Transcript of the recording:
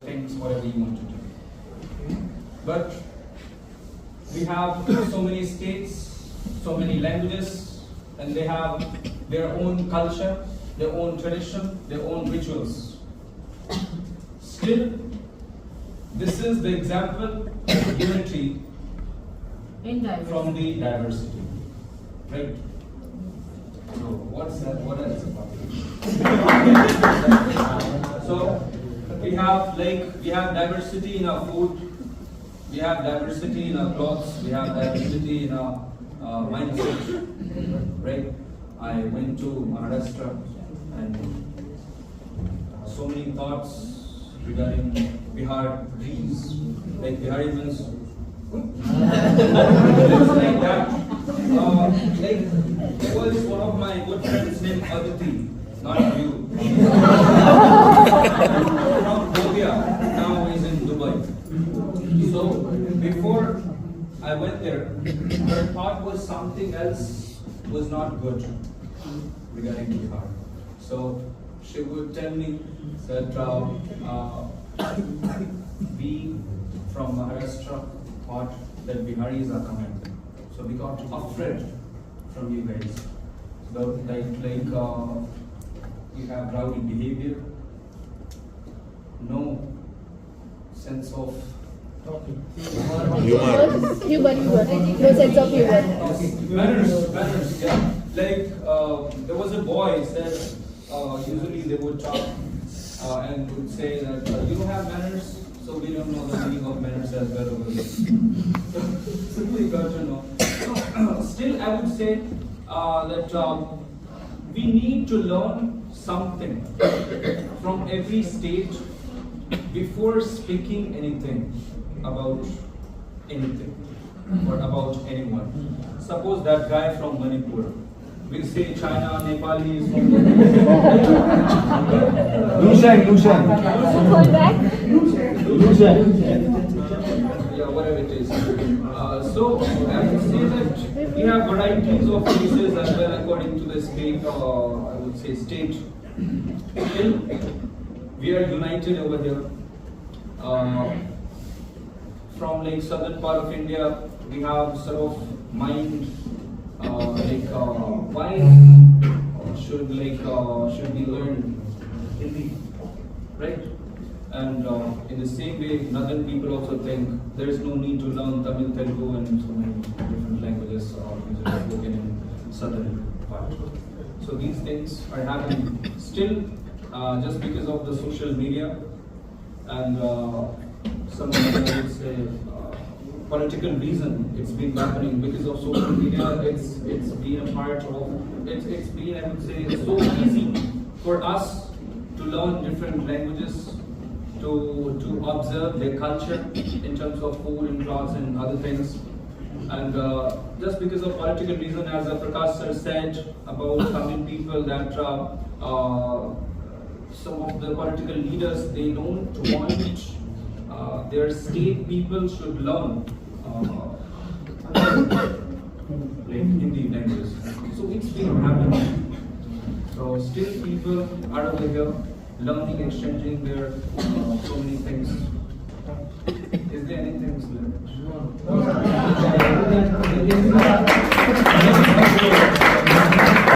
things, whatever you want to do. But we have so many states, so many languages, and they have their own culture, their own tradition, their own rituals. Still, this is the example of unity from the diversity, right? So what's that? What else about it? So we have diversity in our food, we have diversity in our clothes, we have diversity in our mindset, right? I went to Maharashtra and so many thoughts regarding Bihar dreams, like Bihari means it's like that. Like there was one of my good friends named Aditi, not you, from Bolivia. Now he's in Dubai. So before I went there, her thought was something else was not good regarding Bihar. So she would tell me that we from Maharashtra thought that Biharis are coming. So we got afraid from you guys. So you have rowdy behavior, no sense of Humor. No sense of humor. Manners, yeah. Like there was a boy said usually they would talk and would say that you don't have manners, so we don't know the meaning of manners as well. So we got to know. Still, I would say that we need to learn something from every state before speaking anything about anything or about anyone. Suppose that guy from Manipur. We say China, Nepali is from Lushan. Yeah, whatever it is. So I would say that we have varieties of races as well according to the state, I would say state. Still, we are united over here. From like southern part of India, we have sort of mind why should we learn Hindi, right? And in the same way, northern people also think there is no need to learn Tamil, Telugu, and so many different languages usually spoken in southern part. So these things are happening still just because of the social media and some I would say political reason. It's been happening because of social media. It's been a part of it's been, I would say, so easy for us to learn different languages, to observe their culture in terms of food and clothes and other things. And just because of political reason, as Prakash sir said about Tamil people, that some of the political leaders, they don't want their state people should learn like Hindi language. So it's been happening. So still people are over here learning, exchanging their so many things. Is there anything left? No.